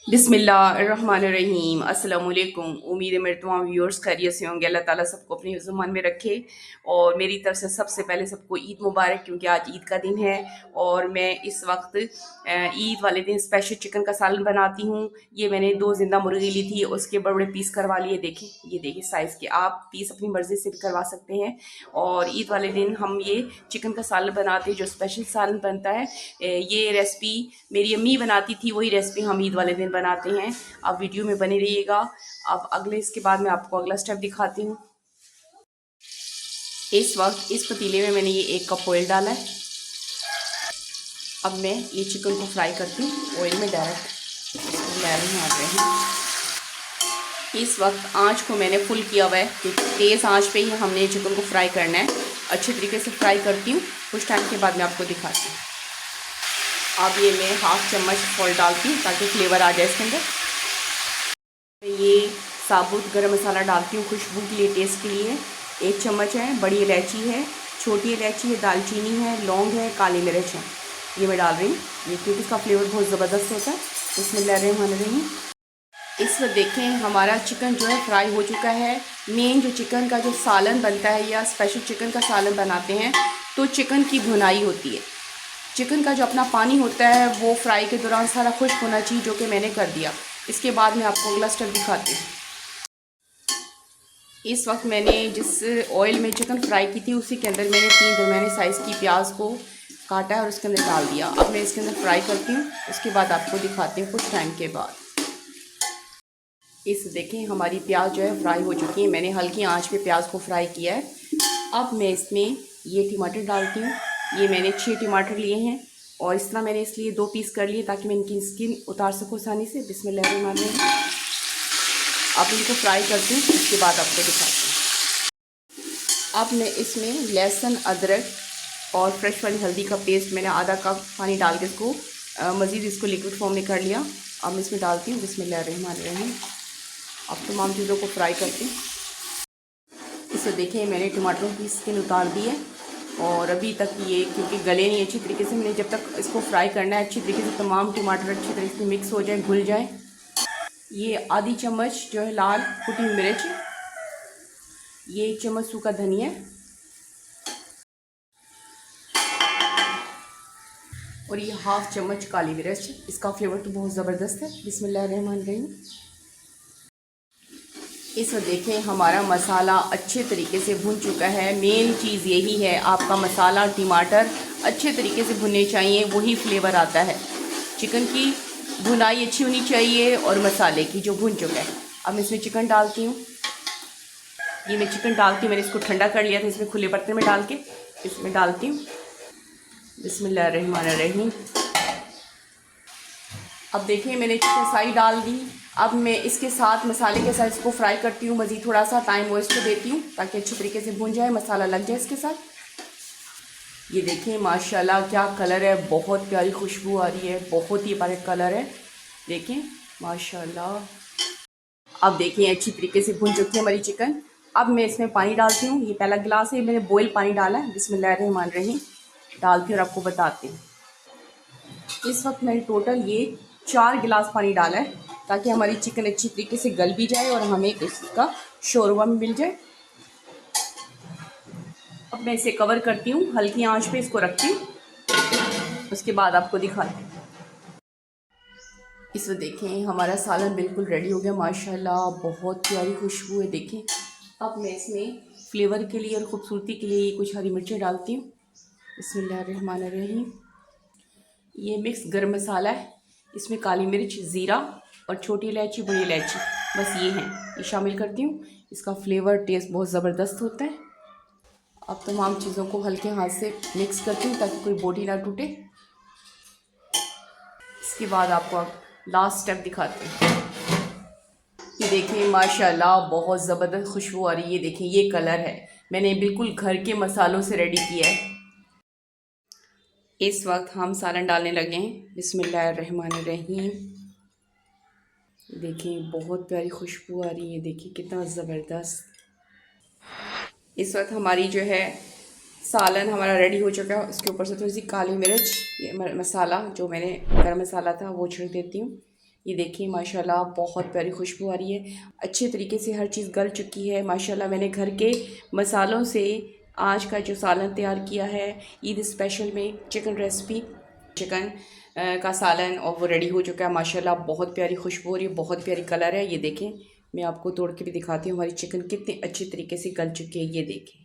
बिस्मिल्लाहिर्रहमानिर्रहीम। अस्सलाम वालेकुम। उम्मीद है मेरे तमाम व्यूअर्स खैरियत से होंगे। अल्लाह ताला सबको अपने ज़ुबान में रखे। और मेरी तरफ से सबसे पहले सबको ईद मुबारक, क्योंकि आज ईद का दिन है। और मैं इस वक्त ईद वाले दिन स्पेशल चिकन का सालन बनाती हूँ। ये मैंने 2 ज़िंदा मुर्गी ली थी, उसके बड़े बड़े पीस करवा लिए। देखें, ये देखिए साइज़ के, आप पीस अपनी मर्ज़ी से भी करवा सकते हैं। और ईद वाले दिन हम ये चिकन का सालन बनाते हैं, जो स्पेशल सालन बनता है। ये रेसिपी मेरी अम्मी बनाती थी, वही रेसिपी हम ईद वाले दिन बनाते हैं। आप वीडियो में बने रहिएगा। अब अगले इसके बाद मैं आपको अगला स्टेप दिखाती हूँ। इस वक्त इस पतीले में मैंने ये 1 कप ऑयल डाला है। अब मैं ये चिकन को फ्राई करती हूँ ऑयल में डायरेक्ट। आ रहे हैं। इस वक्त आंच को मैंने फुल किया हुआ है, क्योंकि तेज़ आंच पे ही हमने चिकन को फ्राई करना है। अच्छे तरीके से फ्राई करती हूँ। कुछ टाइम के बाद मैं आपको दिखाती हूँ। अब ये मैं 1/2 चम्मच सॉल्ट डालती हूँ ताकि फ्लेवर आ जाए इसके अंदर। ये साबुत गरम मसाला डालती हूँ खुशबू के लिए, टेस्ट के लिए। 1 चम्मच है। बड़ी इलायची है, छोटी इलायची है, दालचीनी है, लौंग है, काली मिर्च है, ये मैं डाल रही हूँ। ये क्योंकि इसका फ्लेवर बहुत ज़बरदस्त होता है। बिस्मिल्लाहिर्रहमानिर्रहीम। इस वक्त देखें, हमारा चिकन जो है फ्राई हो चुका है। मेन जो चिकन का जो सालन बनता है, या स्पेशल चिकन का सालन बनाते हैं, तो चिकन की भुनाई होती है। चिकन का जो अपना पानी होता है वो फ्राई के दौरान सारा खुश्क होना चाहिए, जो कि मैंने कर दिया। इसके बाद मैं आपको अगला स्टेप दिखाती हूँ। इस वक्त मैंने जिस ऑयल में चिकन फ्राई की थी, उसी के अंदर मैंने 3 दरमियाने साइज़ की प्याज को काटा है और उसके अंदर डाल दिया। अब मैं इसके अंदर फ्राई करती हूँ, उसके बाद आपको दिखाती हूँ कुछ टाइम के बाद। इस देखें, हमारी प्याज जो है फ्राई हो चुकी है। मैंने हल्की आंच पे प्याज को फ्राई किया है। अब मैं इसमें ये टमाटर डालती हूँ। ये मैंने 6 टमाटर लिए हैं, और इस तरह मैंने इसलिए 2 पीस कर लिए ताकि मैं इनकी स्किन उतार सकूँ आसानी से। बिस्मिल्लाहिर्रहमानिर्रहीम। अब इनको फ्राई करती हूँ, उसके बाद आपको दिखाती हूँ। अब मैं इसमें लहसुन, अदरक और फ्रेश वाली हल्दी का पेस्ट, मैंने आधा कप पानी डाल के इसको मज़ीद इसको लिक्विड फॉर्म में कर लिया। अब मैं इसमें डालती हूँ। बिस्मिल्लाहिर्रहमानिर्रहीम। अब तमाम चीज़ों को फ्राई करती हूँ। इसे देखें, मैंने टमाटरों की स्किन उतार दी है, और अभी तक ये क्योंकि गले नहीं अच्छी तरीके से, मैंने जब तक इसको फ्राई करना है अच्छी तरीके से, तमाम टमाटर अच्छी तरीके से मिक्स हो जाए, घुल जाए। ये आधी चम्मच जो है लाल कुटी हुई मिर्च, ये 1 चम्मच सूखा धनिया, और ये 1/2 चम्मच काली मिर्च। इसका फ्लेवर तो बहुत ज़बरदस्त है। बिस्मिल्लाहिर्रहमानिर्रहीम। इस वक्त देखें, हमारा मसाला अच्छे तरीके से भुन चुका है। मेन चीज़ यही है, आपका मसाला टमाटर अच्छे तरीके से भुनने चाहिए, वही फ्लेवर आता है। चिकन की भुनाई अच्छी होनी चाहिए, और मसाले की जो भुन चुका है। अब मैं इसमें चिकन डालती हूँ। ये मैं चिकन डालती हूँ, मैंने इसको ठंडा कर लिया था, इसमें खुले बर्तन में डाल के इसमें डालती हूँ। बिस्मिल्लाहिर्रहमानिर्रहीम। अब देखिए, मैंने चिकन सारी डाल दी। अब मैं इसके साथ मसाले के साथ इसको फ्राई करती हूँ। मज़ीद थोड़ा सा टाइम वेस्ट देती हूँ ताकि अच्छी तरीके से भुन जाए, मसाला लग जाए इसके साथ। ये देखें, माशाल्लाह क्या कलर है, बहुत प्यारी खुशबू आ रही है, बहुत ही प्यारा कलर है। देखें माशाल्लाह। अब देखें, अच्छी तरीके से भुन चुकी है हमारी चिकन। अब मैं इसमें पानी डालती हूँ। ये पहला गिलास है, मैंने बॉयल पानी डाला है। बिस्मिल्लाहिर्रहमानिर्रहीम डालती हूँ और आपको बताती हूँ। इस वक्त मैंने टोटल ये 4 गिलास पानी डाला है, ताकि हमारी चिकन अच्छी तरीके से गल भी जाए और हमें इसका शोरबा भी मिल जाए। अब मैं इसे कवर करती हूँ, हल्की आंच पे इसको रखती हूँ, उसके बाद आपको दिखाती हूँ। इस वक्त देखें, हमारा सालन बिल्कुल रेडी हो गया माशाल्लाह, बहुत प्यारी खुशबू है। देखें, अब मैं इसमें फ्लेवर के लिए और ख़ूबसूरती के लिए कुछ हरी मिर्चें डालती हूँ। बिस्मिल्लाहिर्रहमानिर्रहीम। ये मिक्स गरम मसाला है, इसमें काली मिर्च, ज़ीरा और छोटी इलायची, बड़ी इलायची, बस ये हैं, ये शामिल करती हूँ। इसका फ्लेवर टेस्ट बहुत ज़बरदस्त होता है। अब तमाम चीज़ों को हल्के हाथ से मिक्स करती हूँ ताकि कोई बोटी ना टूटे। इसके बाद आपको अब लास्ट स्टेप दिखाते हैं। ये देखिए माशाल्लाह, बहुत ज़बरदस्त खुशबू आ रही है। ये देखिए, ये कलर है, मैंने बिल्कुल घर के मसालों से रेडी किया है। इस वक्त हम सालन डालने लगे हैं। बिस्मिल्लाहिर्रहमानिर्रहीम। देखिए, बहुत प्यारी खुशबू आ रही है, देखिए कितना ज़बरदस्त। इस वक्त हमारी जो है सालन हमारा रेडी हो चुका है। उसके ऊपर से थोड़ी सी काली मिर्च, ये मसाला जो मैंने गरम मसाला था वो छिड़क देती हूँ। ये देखिए माशाल्लाह बहुत प्यारी खुशबू आ रही है, अच्छे तरीके से हर चीज़ गल चुकी है माशाल्लाह। मैंने घर के मसालों से आज का जो सालन तैयार किया है ईद स्पेशल में चिकन रेसिपी, चिकन का सालन, और वो रेडी हो चुका है माशाल्लाह। बहुत प्यारी खुशबू हो रही है, बहुत प्यारी कलर है। ये देखें, मैं आपको तोड़ के भी दिखाती हूँ हमारी चिकन कितने अच्छे तरीके से गल चुकी है। ये देखें,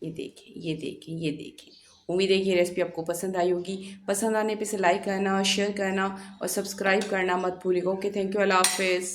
ये देखें, ये देखें, ये देखें। उम्मीद है ये रेसिपी आपको पसंद आई होगी। पसंद आने पे इसे लाइक करना, शेयर करना और सब्सक्राइब करना मत भूलिएगा। ओके, थैंक यू, अल्लाह हाफिज़।